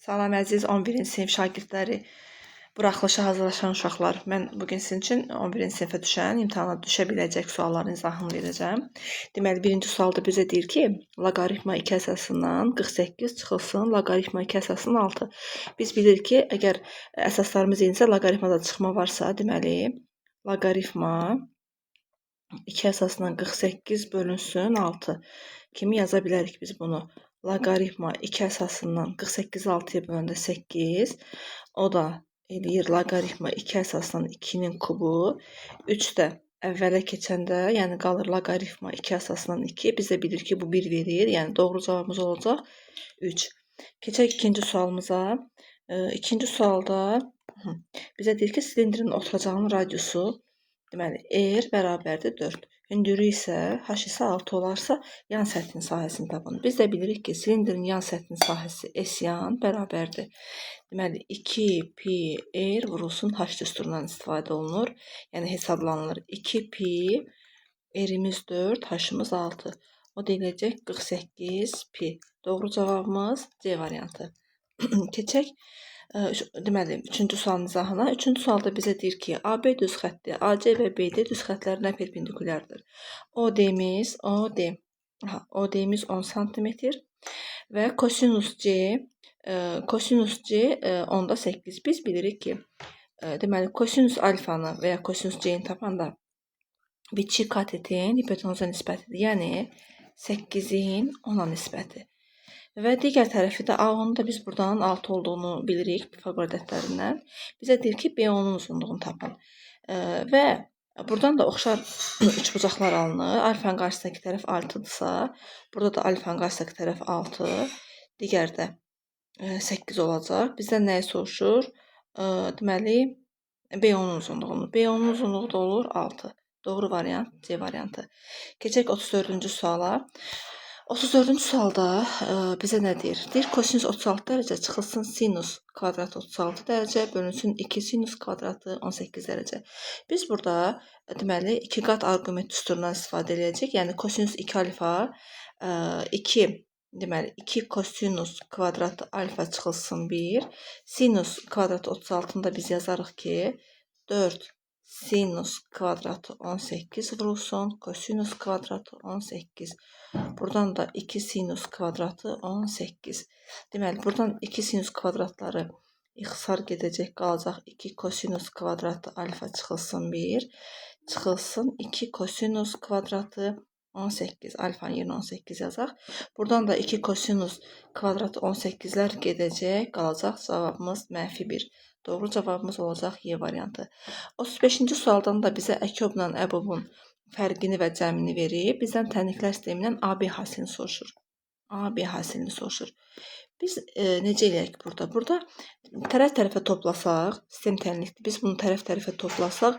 Salam əziz 11-ci sinif şagirdləri, buraxılışa hazırlaşan uşaqlar. Mən bugün sizin üçün 11-ci sinifə düşən, imtahana düşə biləcək sualların izahını verəcəm. Deməli, birinci sualda bizə deyir ki, loqaritma 2 əsasından 48 çıxılsın, loqaritma 2 əsasından 6. Biz bilirik ki, əgər əsaslarımız eynisə, loqaritmada çıxma varsa, deməli, loqaritma 2 əsasından 48 bölünsün 6 kimi yaza bilərik biz bunu. Loqaritma 2 əsasından 48-i 6-ya böləndə 8. O da eləyir loqaritma 2 əsasından 2-nin kubu. 3 də əvvələ keçəndə, yəni qalır loqaritma 2 əsasından 2. Biz də bilirik ki, bu 1 verir. Yəni doğru cavabımız olacaq 3. Keçək ikinci sualımıza. İkinci sualda bizə deyir ki, silindrin oturacağının radiusu, deməli, R bərabərdir 4. Hündürlüyü isə, H isə 6 olarsa, yan səthin sahəsini tapın. Biz də bilirik ki, silindrin yan səthin sahəsi S yan bərabərdir. Deməli, 2 pi R vurulsun H düsturundan istifadə olunur. Yəni, hesablanılır. 2 pi R'imiz 4, H'ımız 6. O deyiləcək 48 pi. Doğru cavabımız C variantı. Keçək. Deməli, üçüncü sualın izahına. Üçüncü sualda bizə deyir ki, AB düz xətti, AC və BD düz xəttlərinə perpendikulyardır. OD-miz 10 cm və kosinus C 10'da 8. Biz bilirik ki, deməli, kosinus alfanı və ya kosinus C-ni tapanda biçi katetin hipotenuza nisbətidir. Yəni, 8-in 10'a nisbəti. Və digər tərəfi də A10'u da biz buradan 6 olduğunu bilirik Pifaqor ədədlərindən. Bizə deyir ki, B10'un uzunluğunu tapın. Və buradan da oxşar üçbucaqlar alınır. Alfanın qarşısındakı tərəf 6-dırsa, burada da alfanın qarşısındakı tərəf 6, digər də 8 olacaq. Bizdən nəyi soruşur? Deməli, B10'un uzunluğunu. B10'un uzunluğu da olur 6. Doğru variant C variantı. Keçək 34-cü suala. 34-cü sualda bizə nə deyir? Deyir, kosinus 36 dərəcə çıxılsın sinus kvadratı 36 dərəcə bölünsün 2 sinus kvadratı 18 dərəcə. Biz burada deməli 2 qat arqument düsturundan istifadə edəcəyik. Yəni kosinus 2 alfa 2 kosinus kvadratı alfa çıxılsın 1. Sinus kvadratı 36-nı da biz yazarıq ki 4 sinus kvadratı 18 vurulsun kosinus kvadratı 18. Buradan da 2 sinus kvadratı 18. Deməli, buradan 2 sinus kvadratları ixtisar gedəcək, qalacaq 2 kosinus kvadratı alfa çıxılsın 1. Çıxılsın 2 kosinus kvadratı 18. Alfanın yerinə 18 yazaq. Buradan da 2 kosinus kvadratı 18'lər gedəcək, qalacaq cavabımız -1. Doğru cavabımız olacaq Y variantı. 35-ci sualdan da bizə əkobla əbobun fərqini və cəmini verib, bizdən tənliklər sistemindən AB hasilini soruşur. AB hasilini soruşur. Biz necə eləyək burada? Burada tərəf-tərəfə toplasaq, sistem tənlikdir. Biz bunu tərəf-tərəfə toplasaq,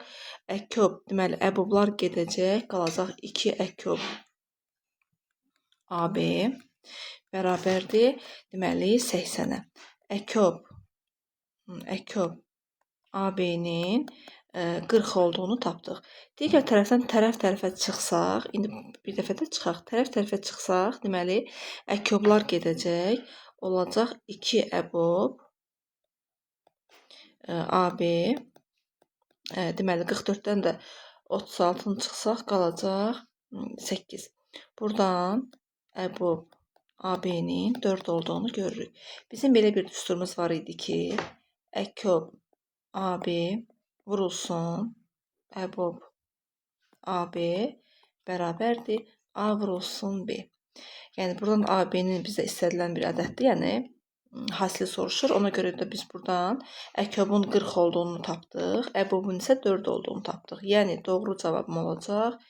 əkob, deməli, əboblar gedəcək, qalacaq 2 əkob AB bərabərdir, deməli, 80-ə. Əkob AB-nin 40 olduğunu tapdıq. Digər tərəfdən tərəf-tərəfə çıxsaq, indi bir dəfə də çıxaq. Tərəf-tərəfə çıxsaq, deməli, əkoblar gedəcək, olacaq 2 əbob AB. Deməli, 44-dən də 36-nı çıxsaq, qalacaq 8. Buradan əbob AB-nin 4 olduğunu görürük. Bizim belə bir düsturumuz var idi ki, əkob AB vurulsun əbob AB bərabərdir A vurulsun B. Yəni, buradan AB-nin bizə istədilən bir ədəddir, yəni hasili soruşur. Ona görə də biz buradan əkobun 40 olduğunu tapdıq, əbobun isə 4 olduğunu tapdıq. Yəni, doğru cavabım olacaq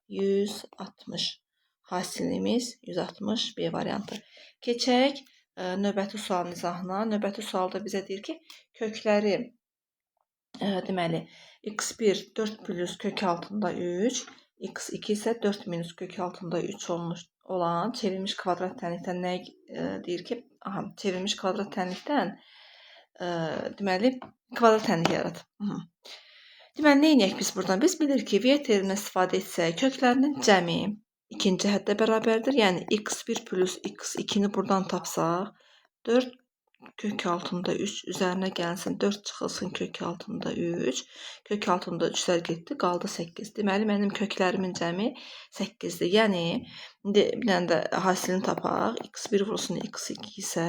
160. Hasilimiz 160 B variantı. Keçək növbəti sualın izahına. Növbəti sualda bizə deyir ki, kökləri deməli, x1 4 plus kök altında 3, x2 isə 4 minus kök altında 3 olmuş olan çevrilmiş kvadrat tənlikdən nə deyir ki, çevrilmiş kvadrat tənlikdən deməli, kvadrat tənlik yarat. Deməli, nə edək biz buradan? Biz bilirik ki, V terimini istifadə etsək, köklərinin cəmi ikinci həddə bərabərdir. Yəni, x1 plus x2-ni buradan tapsaq, 4 kök altında 3 üzərinə gəlsin 4 çıxılsın kök altında 3. Kök altında 3'lər getdi, qaldı 8. Deməli mənim köklərimin cəmi 8-dir. Yəni indi bir dənə də hasilini tapaq. x1 vurulsun x2 isə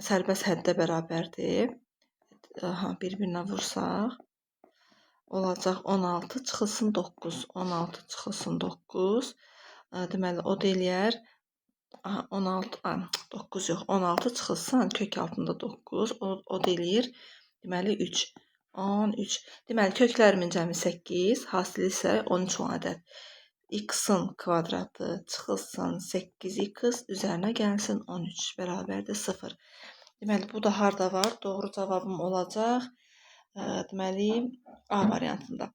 sərbəst həddə bərabərdir. Bir-birinə vursaq olacaq 16 çıxılsın 9. 16 çıxılsın 9. Deməli o da eləyər 9 yox, 16 çıxılsın kök altında 9, o da eləyir, deməli 3, 13. Deməli köklərimin cəmi 8, hasili isə 13 ədəd. X-in kvadratı çıxılsın 8x üzərinə gəlsin 13 bərabərdir 0. Deməli bu da harda var? Doğru cavabım olacaq. Deməli A variantında.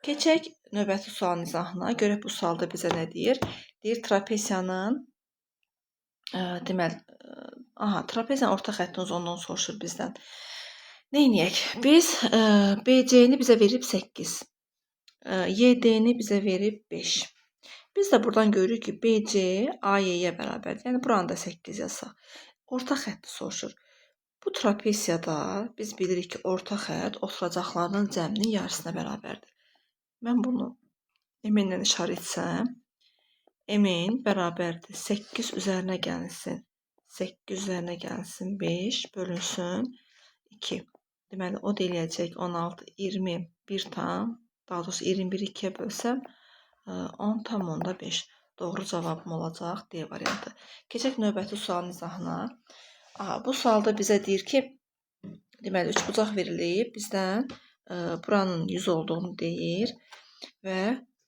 Keçək növbəti sualın izahına. Görək bu sualda bizə nə deyir? Deyir trapesiyanın deməli, trapeziyanın orta xəttinin uzunluğunu soruşur bizdən. Neyniyək? Biz BC-ni bizə verib 8. YD-ni bizə verib 5. Biz də buradan görürük ki, BC AY-yə bərabərdir. Yəni buranı da 8 yazsaq. Orta xətti soruşur. Bu trapeziyada biz bilirik ki, orta xətt oturacaqlarının cəminin yarısına bərabərdir. Mən bunu M-ilə işarə etsəm, M-in bərabərdir 8 üzərinə gəlsin. 8 üzərinə gəlsin 5 bölünsün 2. Deməli o da eləyəcək 16, 20, 1 tam, daha doğrusu 21 2-yə bölsəm 10 tam onda 5. Doğru cavabım olacaq D variantı. Keçək növbəti sualın izahına. Bu sualda bizə deyir ki, deməli üçbucaq verilib, bizdən buranın 100 olduğunu deyir və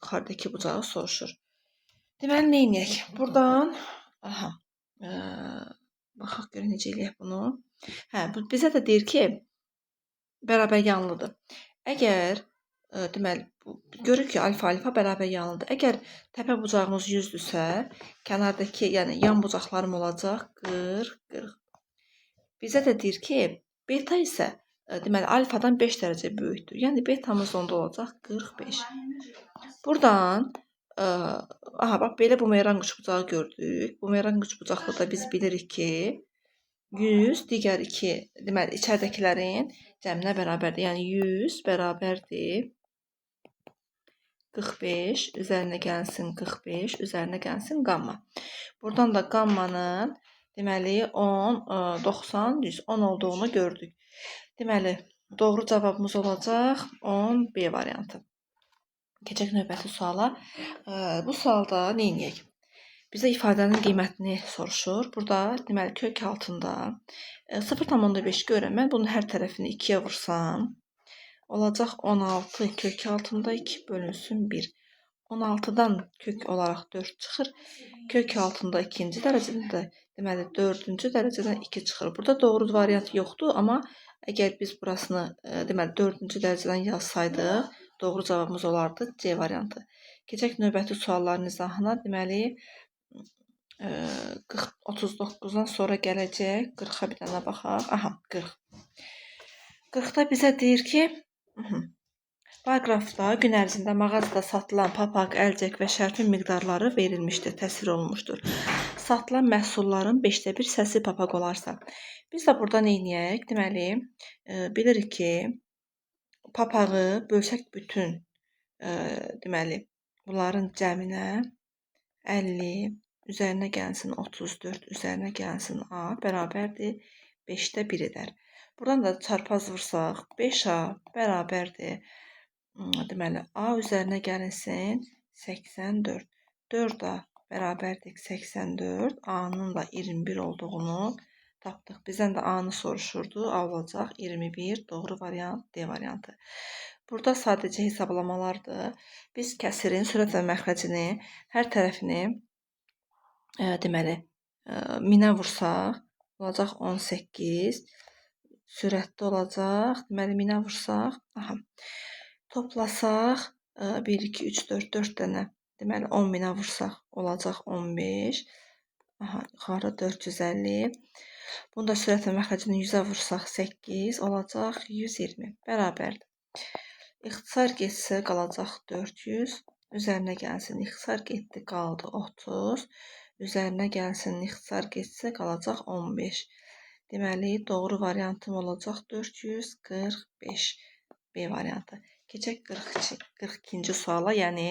yuxarıdakı bucağı soruşur. Deməli, neyniyək? Buradan, baxaq görək necə eləyək bunu. Bizə də deyir ki, bərabər yanlıdır. Əgər, deməli, görürük ki, alfa bərabər yanlıdır. Əgər təpə bucağımız 100-dürsə, kənardakı, yəni yan bucaqlarım olacaq 40, 40. Bizə də deyir ki, beta isə, deməli, alfadan 5 dərəcə böyükdür. Yəni, betamız onda olacaq 45. Buradan, bax, belə bumeranq üçbucağı gördük. Bumeranq üçbucaqda da biz bilirik ki, 100 digər 2, deməli, içəridəkilərin cəminə bərabərdir. Yəni, 100 bərabərdir 45, üzərinə gəlsin 45, üzərinə gəlsin qamma. Buradan da qammanın, deməli, 10, 90, 100, 10 olduğunu gördük. Deməli, doğru cavabımız olacaq 10 B variantı. Keçək növbəti suala. Bu sualda neyniyək? Bizə ifadənin qiymətini soruşur. Burada, deməli, kök altında 0,5 görəm. Mən bunun hər tərəfini 2-yə vursam, olacaq 16 kök altında 2 bölünsün 1. 16-dan kök olaraq 4 çıxır. Kök altında ikinci dərəcədən də, deməli, 4-cü dərəcədən 2 çıxır. Burada doğru variant yoxdur, amma əgər biz burasını, deməli, 4-cü dərəcədən yazsaydıq, doğru cavabımız olardı C variantı. Keçək növbəti sualların izahına. Deməli, 39-dan sonra gələcək. 40-a bir dənə baxaq. 40. 40-da bizə deyir ki, Paraqrafda gün ərzində mağazada satılan papaq, əlcək və şərfin miqdarları verilmişdir, təsvir olunmuşdur. Satılan məhsulların 5də 1 hissəsi papaq olarsa. Biz də burada neyniyək? Deməli, bilirik ki, papağı bölsək bütün, deməli, bunların cəminə 50, üzərinə gəlsin 34, üzərinə gəlsin A, bərabərdir 5də 1 edər. Buradan da çarpaz vursaq 5A bərabərdir. Deməli, A üzərinə gəlinsin 84. 4A bərabərdir 84. A-nın da 21 olduğunu tapdıq. Bizdən də A-nı soruşurdu. A olacaq 21. Doğru variant D variantı. Burada sadəcə hesablamalardır. Biz kəsirin sürət və məxrəcini hər tərəfini deməli 1000-ə vursaq olacaq 18. Sürətdə olacaq. Deməli 1000-ə vursaq, toplasaq 1, 2, 3, 4, 4 dənə. Deməli 10.000-ə vursaq olacaq 15. Yuxarı 450. Bunda sürət və məxrəcini 100-ə vursaq 8 olacaq 120. Bərabərdir. İxtisar getsə qalacaq 400. Üzərinə gəlsin ixtisar getdi qaldı 30. Üzərinə gəlsin ixtisar getsə qalacaq 15. Deməli, doğru variantım olacaq 445 B variantı. Keçək 42-ci suala, yəni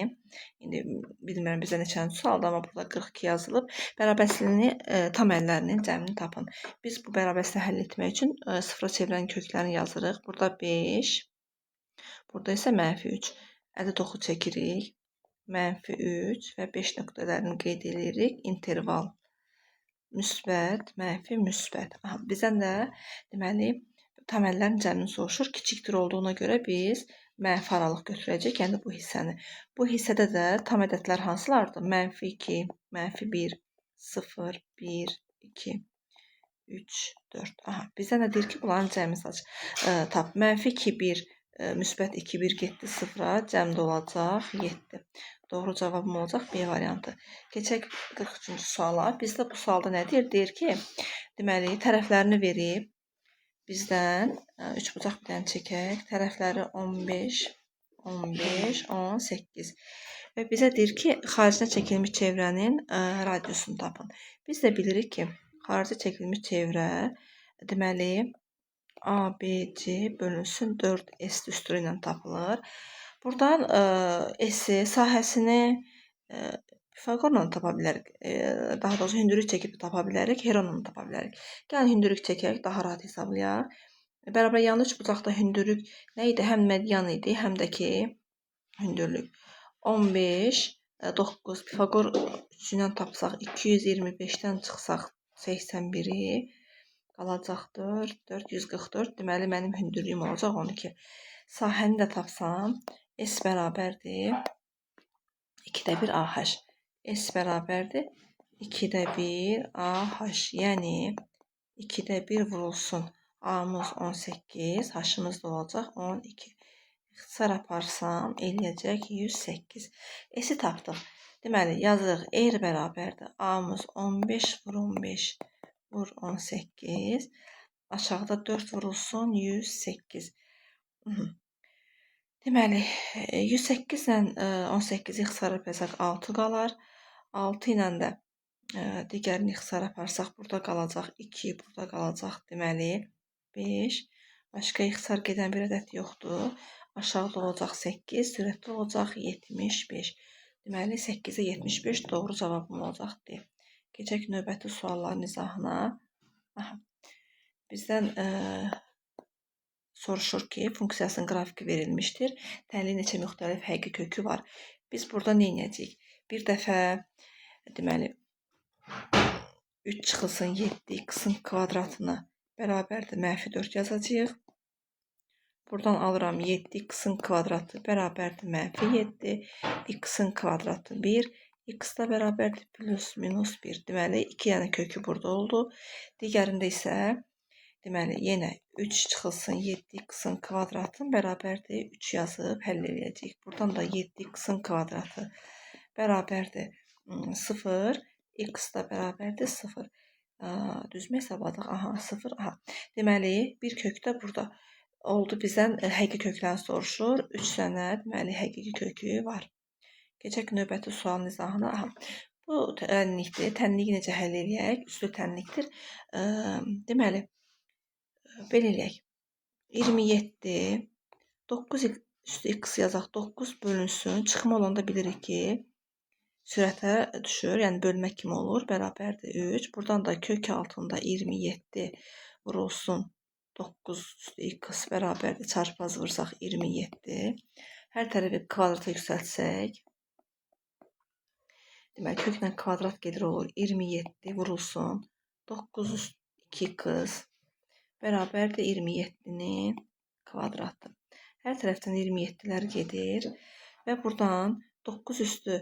indi bilmirəm bizə neçənci sualda, amma burada 42 yazılıb. Bərabərsizliyini tam əllərinin cəmini tapın. Biz bu bərabərsizliyi həll etmək üçün sıfıra çevirən köklərini yazırıq. Burada 5, burada isə -3. Ədəd oxu çəkirik. -3 və 5 nöqtələrini qeyd edirik. İnterval. Müsbət, mənfi, müsbət. Bizdən də deməli tam əllərin cəmini soruşur. Kiçikdir olduğuna görə biz mənfi aralıq götürəcəyik, yəni bu hissəni. Bu hissədə də tam ədədlər hansılardır? -2, -1, 0, 1, 2, 3, 4. Bizdən də deyir ki, bunların cəmini tap. -2, 1, müsbət 2, 1 getdi 0-a, cəmdə olacaq 7. Doğru cavabım olacaq B variantı. Keçək 43-cü suala. Bizdə bu sualda nə deyir? Deyir ki, deməli, tərəflərini verib, bizdən 3 bucaq bir dənə çəkək. Tərəfləri 15, 15, 18. Və bizə deyir ki, xaricinə çəkilmiş çevrənin radiusunu tapın. Biz də bilirik ki, xarici çəkilmiş çevrə, deməli, ABC bölünsün 4S düsturu ilə tapılır. Buradan S sahəsini Pifaqorla tapa bilərik. Daha doğrusu hündürlük çəkib tapa bilərik, Heronla tapa bilərik. Gəlin hündürlük çəkək, daha rahat hesablayaq. Bərabər yanlı üç bucaqda hündürlük nə idi? Həm median idi, həm də ki hündürlük. 15, 9 Pifaqor üçü ilə tapsaq 225-dən çıxsaq 81-i qalacaq 4, 144. Deməli mənim hündürlüyüm olacaq 12. Sahəni də tapsam S bərabərdir 2-də 1 AH. S bərabərdir 2-də 1 AH. Yəni 2-də 1 vurulsun. A-mız 18, H-ımız da olacaq 12. İxtisar aparsam eləyəcək 108. S-i tapdıq. Deməli yazırıq R bərabərdir. A-mız 15 vur 15 vur 18. Aşağıda 4 vurulsun 108. Deməli, 108 ilə 18 ixtisar aparsaq 6 qalar. 6 ilə də digərini ixtisar aparsaq burada qalacaq 2, burada qalacaq deməli 5. Başqa ixtisar gedən bir ədəd yoxdur. Aşağıda olacaq 8, sürətli olacaq 75. Deməli 8-ə 75 doğru cavabım olacaq D. Keçək növbəti sualların izahına. Bizdən soruşur ki, funksiyasının qrafiki verilmişdir. Tənliyin neçə müxtəlif həqiqi kökü var. Biz burada nə edəcəyik? Bir dəfə, deməli, 3 çıxılsın 7x-in kvadratına bərabərdir -4 yazacağıq. Buradan alıram 7x-in kvadratı bərabərdir -7, x-in kvadratı 1, x da bərabərdir plus minus 1. Deməli, 2 dənə kökü burada oldu. Digərində isə deməli, yenə 3 çıxılsın 7x-in kvadratın bərabərdir 3 yazıb həll edəcəyik. Buradan da 7x-in kvadratı bərabərdir 0, x da bərabərdir 0. Düzmə hesabladıq. 0. Deməli, bir kök də burada oldu. Bizdən həqiqi köklərini soruşur. 3 dənə deməli həqiqi kökü var. Keçək növbəti sualın izahına. Bu tənlikdir. Tənliyi necə həll edək? Üslü tənlikdir. Deməli, belə eləyək. 27, 9 üstü x yazaq. 9 bölünsün. Çıxma olanda bilirik ki, sürətə düşür. Yəni, bölmək kimi olur. Bərabərdir 3. Buradan da kök altında 27 vurulsun. 9 üstü x bərabərdir. Çarpaz vursaq 27. Hər tərəfi kvadrata yüksəltsək. Deməli, köklə kvadrat gedir olur. 27 vurulsun. 9 üstü 2x bərabərdir 27-nin kvadratı. Hər tərəfdən 27-lər gedir. Və buradan 9 üstü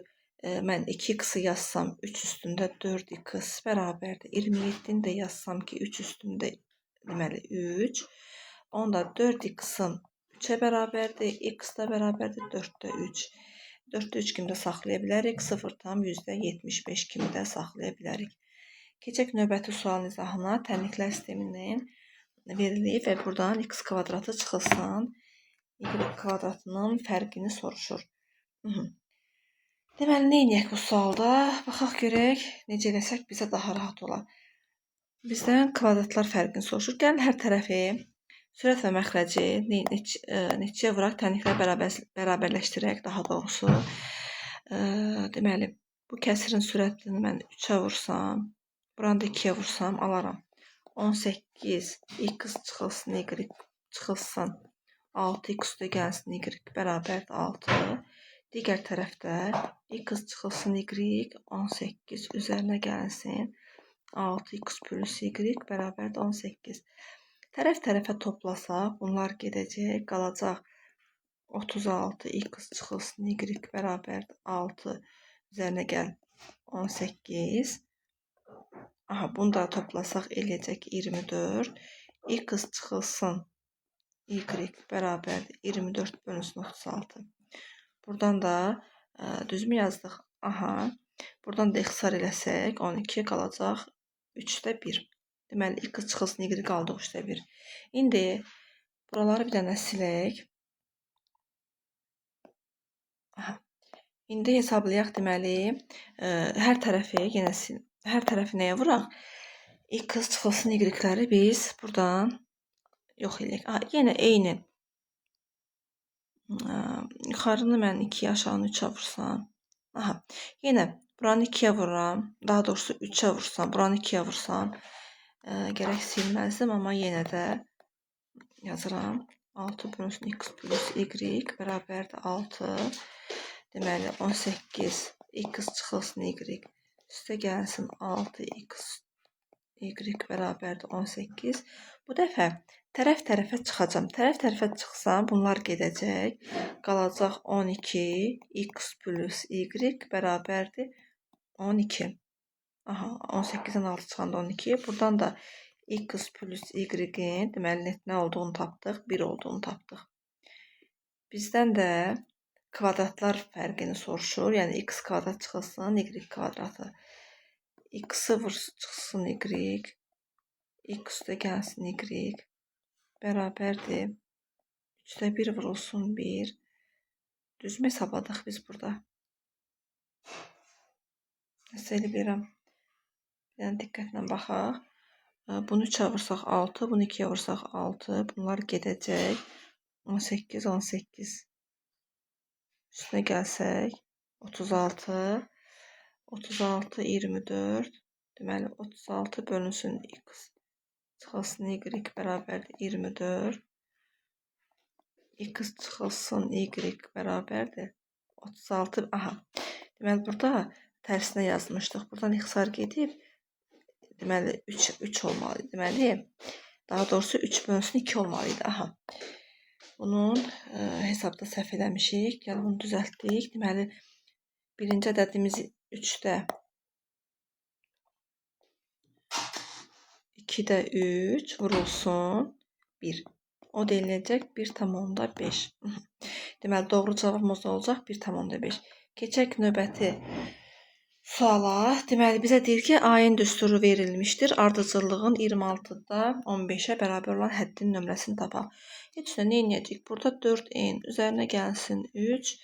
mən 2x-i yazsam 3 üstündə 4x bərabərdir. 27-ni də yazsam ki 3 üstündə deməli 3. Onda 4x-in 3-ə bərabərdir. X da bərabərdir 4-də 3. 4-də 3 kimi də saxlaya bilərik. 0,75 kimi də saxlaya bilərik. Keçək növbəti sualın izahına. Tənliklər sisteminin verilib və buradan x kvadratı çıxılsın. Y kvadratının fərqini soruşur. Deməli, nə edək bu sualda? Baxaq görək, necə eləsək bizə daha rahat olar. Bizdən kvadratlar fərqini soruşur. Gəlin hər tərəfi sürət və məxrəci neçəyə vuraq, tənliklə bərabərləşdirək daha doğrusu. Deməli, bu kəsirin sürətini mən 3-ə vursam, buranı da 2-yə vursam alaram. 18 x çıxılsın y çıxılsın 6x üstə gəlsin y bərabərdir 6. Digər tərəfdə x çıxılsın y 18 üzərinə gəlsin 6x plus y bərabərdir 18. Tərəf-tərəfə toplasaq bunlar gedəcək, qalacaq 36x çıxılsın y bərabərdir 6 üzərinə gəl 18. Aha, bunu da toplasaq eləyəcək 24. X çıxılsın y bərabərdir 24 bölünsün 36. Buradan da düzmü yazdıq? Aha. Buradan da ixtisar eləsək 12 qalacaq 3'də 1. Deməli x çıxılsın y qaldıq 3'də 1. İndi buraları bir dənə silək. Aha. İndi hesablayaq deməli hər tərəfi yenə sil. Hər tərəfi nəyə vuraq? X çıxılsın y-ləri biz buradan yox eləyək. Yenə eyni. Yuxarını mən 2-yə, aşağını 3-ə vursam. Aha. Yenə buranı 2-yə vururam. Daha doğrusu 3-ə vursam, buranı 2-yə vursam. Gərək silməzdim, amma yenə də yazıram. 6 bölünsün x plus y bərabərdir 6. Deməli 18 x çıxılsın y üstə gəlsin 6x y bərabərdir 18. Bu dəfə tərəf-tərəfə çıxacam. Tərəf-tərəfə çıxsam bunlar gedəcək. Qalacaq 12 x plus y bərabərdir 12. Aha, 18-dən 6 çıxanda 12. Buradan da x plus y-in deməli nə olduğunu tapdıq, 1 olduğunu tapdıq. Bizdən də kvadratlar fərqini soruşur. Yəni x kvadrat çıxılsın y kvadratı. X-ı çıxsın y, x üstə gəlsin y bərabərdir 3'də 1 vurulsun 1. Düzmü hesabladıq biz burada? Nəsə elə bilirəm. Yəni diqqətlə baxaq. Bunu 3'ə vursaq 6, bunu 2'yə vursaq 6. Bunlar gedəcək. 18, 18. Üstünə gəlsək 36. 36, 24. Deməli 36 bölünsün x çıxılsın y bərabərdir 24. X çıxılsın y bərabərdir 36. Aha. Deməli burada tərsinə yazmışdıq. Buradan ixtisar gedib deməli 3 olmalıydı. Deməli daha doğrusu 3 bölünsün 2 olmalıydı. Aha. Bunun hesabda səhv eləmişik. Gəl bunu düzəltdik. Deməli birinci ədədimiz 3'də 2'də 3 vurulsun 1. O da eləyəcək 1,5. Deməli doğru cavabımız olacaq 1,5. Keçək növbəti suala. Deməli bizə deyir ki, ayın düsturu verilmişdir. Ardıcıllığın 26'da 15'ə bərabər olan həddin nömrəsini tapaq. Heç nə edəcəyik? Burada 4n üzərinə gəlsin 3,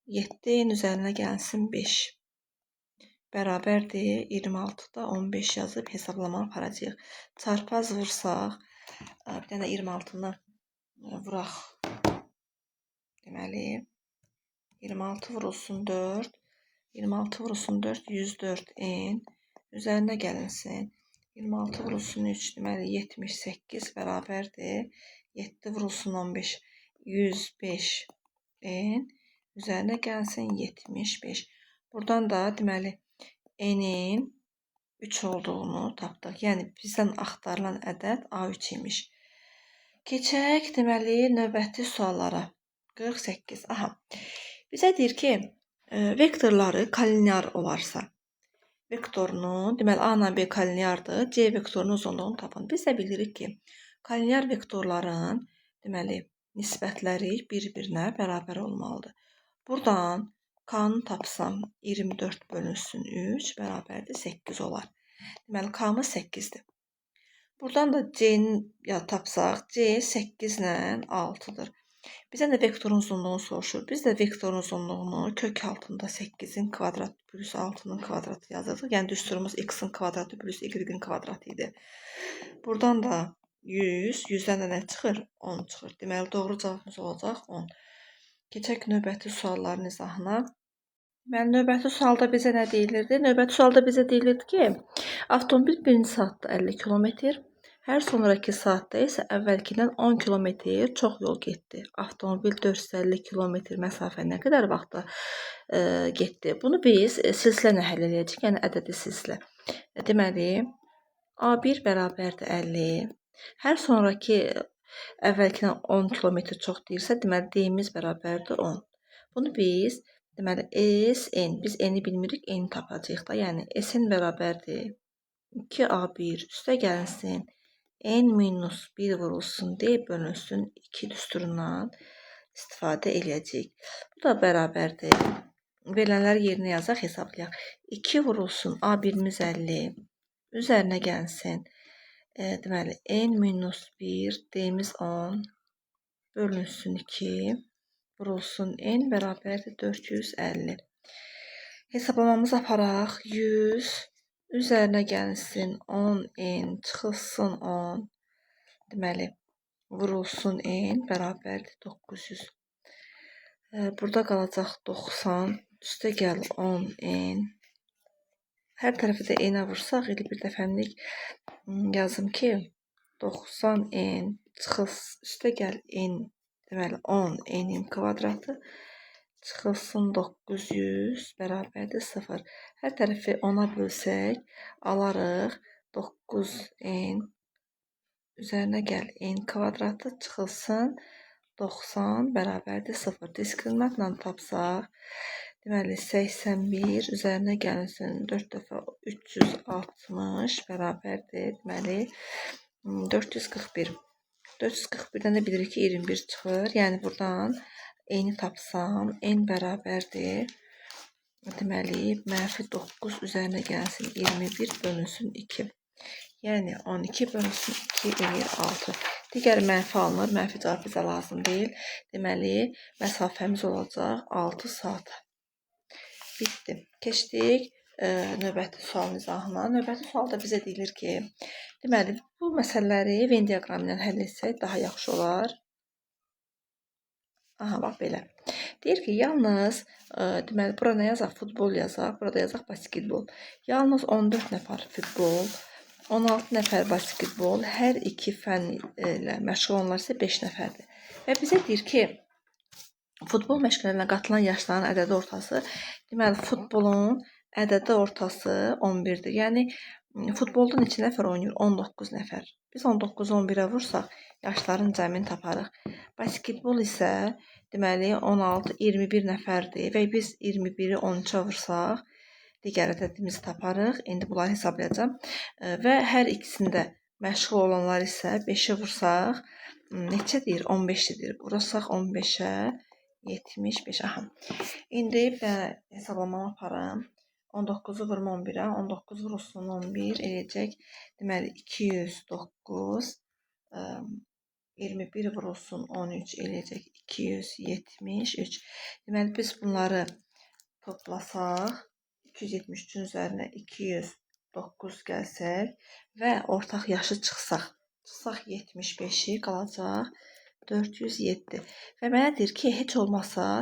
7n üzərinə gəlsin 5. Bərabərdir 26'da 15 yazıb hesablamalı aparacağıq. Çarpaz vursaq, bir dənə 26'nı vuraq. Deməli 26 vurulsun 4, 26 vurulsun 4, 104n üzərinə gəlinsin. 26 vurulsun 3, deməli 78 bərabərdir. 7 vurulsun 15, 105n üzərinə gəlsin 75. Buradan da deməli n'in 3 olduğunu tapdıq. Yəni bizdən axtarılan ədəd A3 imiş. Keçək deməli növbəti suallara. 48. Aha. Bizə deyir ki, vektorları kolinear olarsa, vektorunun, deməli A ilə B kolineardır, C vektorunun uzunluğunu tapın. Biz də bilirik ki, kolinear vektorların deməli nisbətləri bir-birinə bərabər olmalıdır. Buradan K'nı tapsam 24 bölünsün 3 bərabərdir 8 olar. Deməli K'mız 8'dir. Buradan da C'ni tapsaq C 8 ilə 6'dır. Bizə də vektorun uzunluğunu soruşur. Biz də vektorun uzunluğunu kök altında 8'in kvadratı plus 6'nın kvadratı yazırdıq. Yəni düsturumuz x-in kvadratı plus y-in kvadratı idi. Buradan da 100, 100'dən də nə çıxır? 10 çıxır. Deməli, doğru cavabımız olacaq 10. Keçək növbəti sualların izahına. Növbəti sualda bizə nə deyilirdi? Növbəti sualda bizə deyilirdi ki, avtomobil birinci saatda 50 kilometr, hər sonraki saatda isə əvvəlkindən 10 kilometr çox yol getdi. Avtomobil 450 kilometr məsafə nə qədər vaxtda getdi? Bunu biz silsilə həll edəcəyik, yəni ədədi silsilə. Deməli, A1 bərabərdir 50. Hər sonraki əvvəlkindən 10 kilometr çox deyirsə, deməli D-miz bərabərdir 10. Bunu biz deməli SN, biz N-i bilmirik, N-i tapacağıq da. Yəni SN bərabərdir 2A1 üstə gəlinsin N-1 vurulsun D bölünsün 2 düsturundan istifadə eləyəcəyik. Bu da bərabərdir. Verilənləri yerinə yazaq, hesablayaq. 2 vurulsun A1'miz 50 üzərinə gəlsin. Deməli N-1 D-miz 10 bölünsün 2 vurulsun N bərabərdir 450. Hesablamamızı aparaq. 100 üzərinə gəlsin 10N çıxılsın 10. Deməli vurulsun N bərabərdir 900. Burada qalacaq 90. Üstə gəl 10N. Hər tərəfi də N-ə vursaq, elə bir dəfəlik yazım ki 90N çıxılsın, üstə gəl N, deməli 10 N-in kvadratı çıxılsın 900 bərabərdir 0. Hər tərəfi 10'a bölsək, alarıq 9N üzərinə gəl N kvadratı çıxılsın 90 bərabərdir 0. Diskriminantla tapsaq, deməli 81 üzərinə gəlsin 4 dəfə 360 bərabərdir. Deməli 441. 441'dən də bilirik ki 21 çıxır. Yəni buradan N-i tapsam, N bərabərdir. Deməli -9 üzərinə gəlsin 21 bölünsün 2. Yəni 12 bölünsün 2 eləyir 6. Digər mənfi alınır. Mənfi cavab bizə lazım deyil. Deməli məsafəmiz olacaq 6 saat. Bitdi. Keçdik növbəti sualın izahına. Növbəti sualda bizə deyilir ki, deməli bu məsələləri Venn diaqramı ilə həll etsək daha yaxşı olar. Aha, bax belə. Deyir ki, yalnız deməli bura nə yazaq? Futbol yazaq. Burada yazaq basketbol. Yalnız 14 nəfər futbol, 16 nəfər basketbol, hər iki fənn ilə məşğul olanlar isə 5 nəfərdir. Və bizə deyir ki, futbol məşqlərinə qatılan yaşların ədədi ortası, deməli futbolun ədədi ortası 11'dir. Yəni futbolda neçə nəfər oynayır? 19 nəfər. Biz 19'u 11'ə vursaq, yaşların cəmini taparıq. Basketbol isə deməli 16, 21 nəfərdir və biz 21'i 13'ə vursaq, digər ədədimizi taparıq. İndi bunları hesablayacağım. Və hər ikisində məşğul olanlar isə 5'ə vursaq, neçədir? 15'dir. Vurasaq 15'ə 75. Aha. İndi hesablamamı aparım. 19'u vurum 11'ə. 19 vurulsun 11 eləyəcək. Deməli 209. 21 vurulsun 13 eləyəcək. 273. Deməli biz bunları toplasaq, 273'ün üzərinə 209 gəlsək və ortaq yaşı çıxsaq 75'i qalacaq 407. Və mənə deyir ki, heç olmasa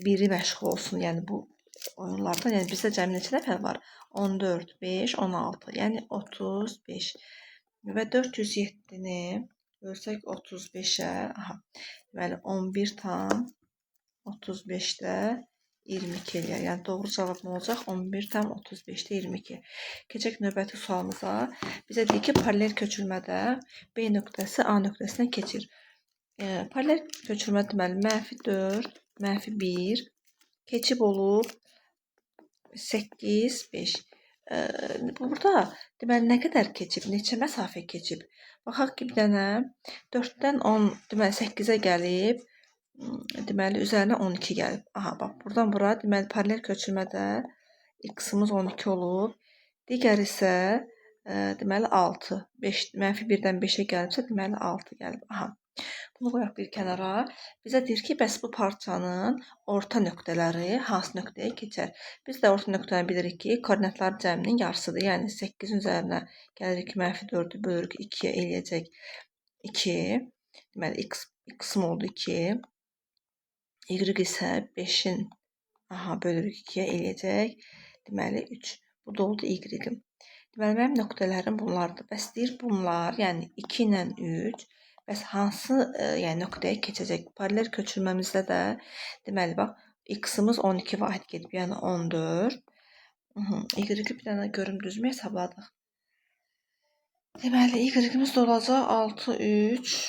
biri məşğul olsun. Yəni bu oyunlardan, yəni bizdə cəmi neçə nəfər var? 14, 5, 16. Yəni 35. Və 407'ni bölsək 35'ə, aha. Deməli 11 tam 35'də 22 eləyər. Yəni doğru cavab nə olacaq? 11 tam 35'də 22. Keçək növbəti sualımıza. Bizə deyir ki, paralel köçürmədə B nöqtəsi A nöqtəsinə keçir. Paralel köçürmə deməli -4, -1 keçib olub 8, 5. Burada deməli nə qədər keçib, neçə məsafə keçib? Baxaq ki, bir dənə 4'dən 10, deməli 8'ə gəlib, deməli üzərinə 12 gəlib. Aha, bax buradan bura deməli paralel köçürmədə x-imiz 12 olub. Digər isə deməli 6. 5 -1'dən 5'ə gəlibsə deməli 6 gəlib. Aha. Bunu qoyaq bir kənara. Bizə deyir ki, bəs bu parçanın orta nöqtələri hansı nöqtəyə keçər? Biz də orta nöqtəni bilirik ki, koordinatlar cəminin yarısıdır. Yəni 8-in üzərinə gəlirik -4-ü bölürük 2-yə eləyəcək 2. Deməli x-im oldu 2. Y isə 5-in bölürük 2-yə eləyəcək. Deməli 3. Bu da oldu y-im. Deməli mənim nöqtələrim bunlardır. Bəs deyir bunlar, yəni 2 ilə 3, bəs hansı yəni nöqtəyə keçəcək? Paralel köçürməmizdə də deməli bax x-ımız 12 vahid gedib, yəni 14. Y-i bir dənə görüm düzmü hesabladıq. Deməli y-imiz də olacaq 6 3.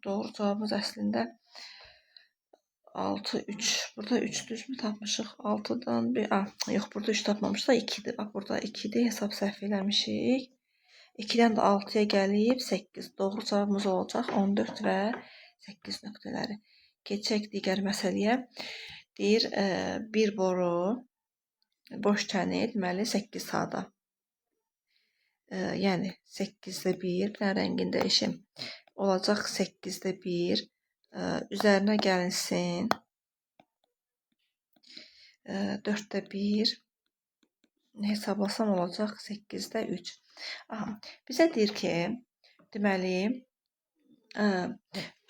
Doğru cavabımız əslində 6 3. Burada 3 düzmü tapmışıq? 6-dan bir yox, burada 3 tapmamışıq, 2-dir. Bax burada 2-dir, hesab səhv eləmişik. 2-dən də 6-ya gəlib 8. Doğru cavabımız olacaq 14 və 8 nöqtələri. Keçək digər məsələyə. Deyir, bir boru boş kənir, deməli 8 sahada. Yəni 8-də 1, bir dənə rəngini dəyişim. Olacaq 8-də 1. Üzərinə gəlinsin 4-də 1 hesablasam olacaq 8-də 3. Bizə deyir ki, deməli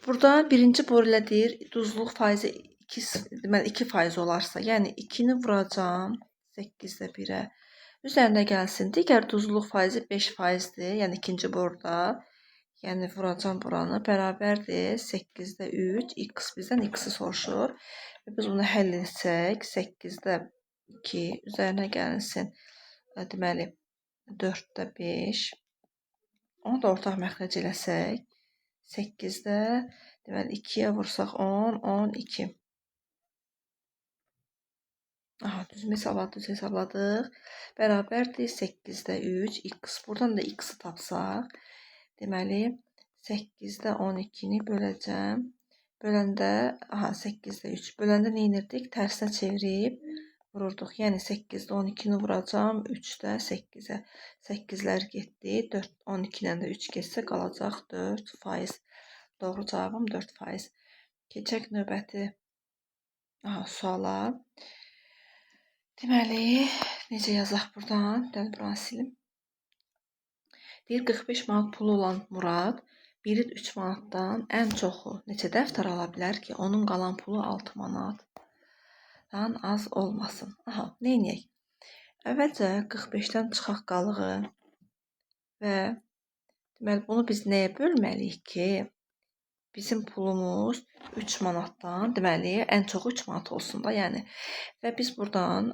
burada birinci boru ilə deyir duzluq faizi 2% olarsa, yəni 2-ni vuracam 8-də 1-ə. Üzərinə gəlsin digər duzluq faizi 5%-dir, yəni ikinci boruda. Yəni vuracam buranı, bərabərdir 8-də 3, x bizdən x-i soruşur. Biz bunu həll etsək, 8-də 2, üzərinə gəlinsin, deməli 4-də 5, onu da ortaq məxrəc eləsək, 8-də, deməli 2-yə vursaq 10, 12. Düzmü hesabladıq. Bərabərdir 8-də 3, x. Buradan da x-i tapsaq, deməli 8-də 12-ni böləcəm. Böləndə, 8-də 3. Böləndə nə edirdik? Tərsinə çevirib vururduq. Yəni 8-də 12-ni vuracam, 3-də 8-ə. 8-lər getdi. 12-dən də 3 getsə qalacaq 4%. Doğru cavabım 4%. Keçək növbəti suala. Deməli, necə yazaq buradan? Buranı silim. Deyir 45 manat pulu olan Murad, biri 3 manatdan ən çoxu neçə dəftər ala bilər ki, onun qalan pulu 6 manatdan az olmasın. Nə edək? Əvvəlcə 45-dən çıxaq qalığı və deməli bunu biz nəyə bölməliyik ki, bizim pulumuz 3 manatdan, deməli ən çox 3 manat olsun da, yəni. Və biz buradan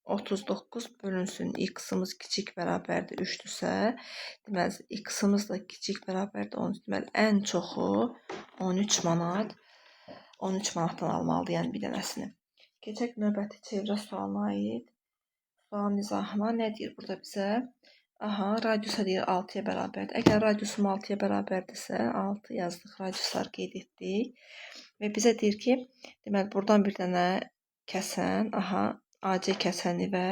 39 bölünsün x-ımız kiçik bərabərdir 3-dürsə, deməli x-ımız da kiçik bərabərdir 13. Deməli ən çoxu 13 manat. 13 manatdan almalıdır, yəni bir dənəsini. Keçək növbəti çevrə sualına aid. Sualın izahına nə deyir burada bizə? Radiusa deyir 6-ya bərabərdir. Əgər radiusum 6-ya bərabərdirsə, 6 yazdıq, radiusları qeyd etdik. Və bizə deyir ki, deməli buradan bir dənə kəsən, AC kəsəni və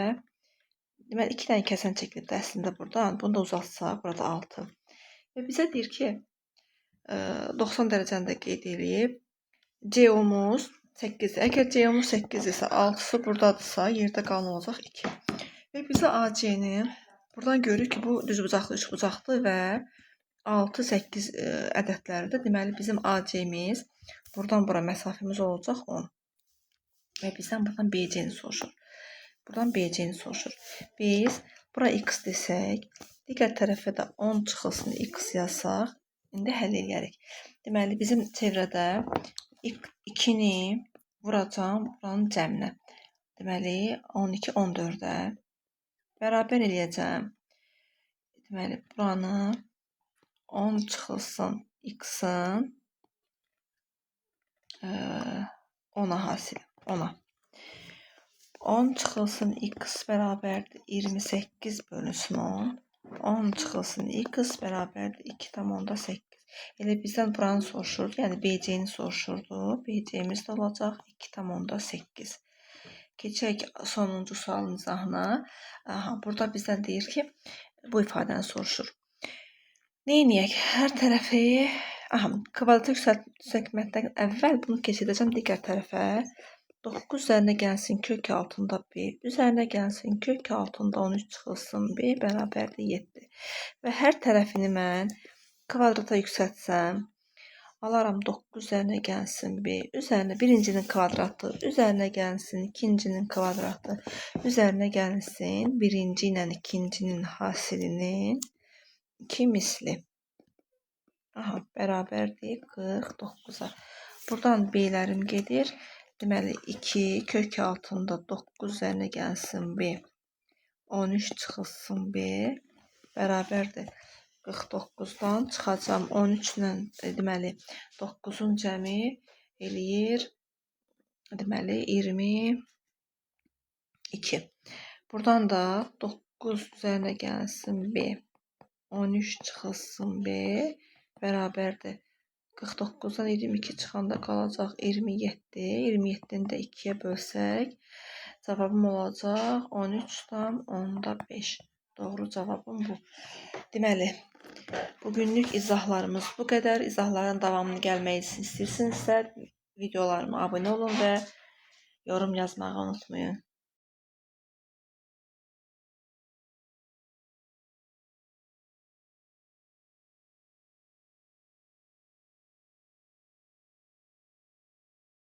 deməli 2 dənə kəsən çəkilib də əslində buradan. Bunu da uzaltsaq, burada 6. Və bizə deyir ki, 90 dərəcəni də qeyd edib. CO-muz 8. Əgər CO-muz 8 isə 6-sı buradadırsa, yerdə qalan olacaq 2. Və bizə AC-nin buradan görürük ki, bu düzbucaqlı, üçbucaqlı və 6, 8 ədədləridir. Deməli, bizim AC-miz buradan bura məsafəmiz olacaq 10. Və bizdən buradan BC-ni soruşur. Buradan BC-ni soruşur. Biz bura x desək, digər tərəfə də 10 çıxılsın x yazsaq, indi həll edərik. Deməli, bizim çevrədə 2-ni vuracam buranın cəminə. Deməli, 12, 14-ə. Bərabər eləyəcəm. Deməli, buranı 10 çıxılsın x-ın 10-a hasil. 10-a. 10 çıxılsın x bərabərdir 28 bölünsün 10. 10 çıxılsın x bərabərdir 2,8. Elə bizdən buranı soruşurdu, yəni BC-ni soruşurdu. BC-miz də olacaq 2,8. Keçək sonuncu sualın izahına. Burada bizdən deyir ki, bu ifadəni soruşur. Neyniyək? Hər tərəfi kvadratı yüksəltməkdən əvvəl bunu keçidəcəm digər tərəfə. 9 üzərinə gəlsin kök altında 1, üzərinə gəlsin kök altında 13 çıxılsın 1 bərabərdir 7. Və hər tərəfini mən kvadrata yüksəltsəm, alaram 9 üzərinə gəlsin 1, üzərinə birincinin kvadratı, üzərinə gəlsin ikincinin kvadratı, üzərinə gəlsin birinci ilə ikincinin hasilinin 2 misli. Bərabərdir 49-a. Buradan b'lərim gedir. Deməli 2 kök altında 9 üzərinə gəlsin b, 13 çıxılsın b bərabərdir 49-dan çıxacam 13 ilə deməli 9-un cəmi eləyir deməli 22. Buradan da 9 üzərinə gəlsin b, 13 çıxılsın b bərabərdir 49-dan 22 çıxanda qalacaq 27. 27-ni də 2-yə bölsək, cavabım olacaq 13,5. Doğru cavabım bu. Deməli, bugünlük izahlarımız bu qədər. İzahların davamını gəlməyini istəyirsinizsə, videolarıma abunə olun və yorum yazmağı unutmayın.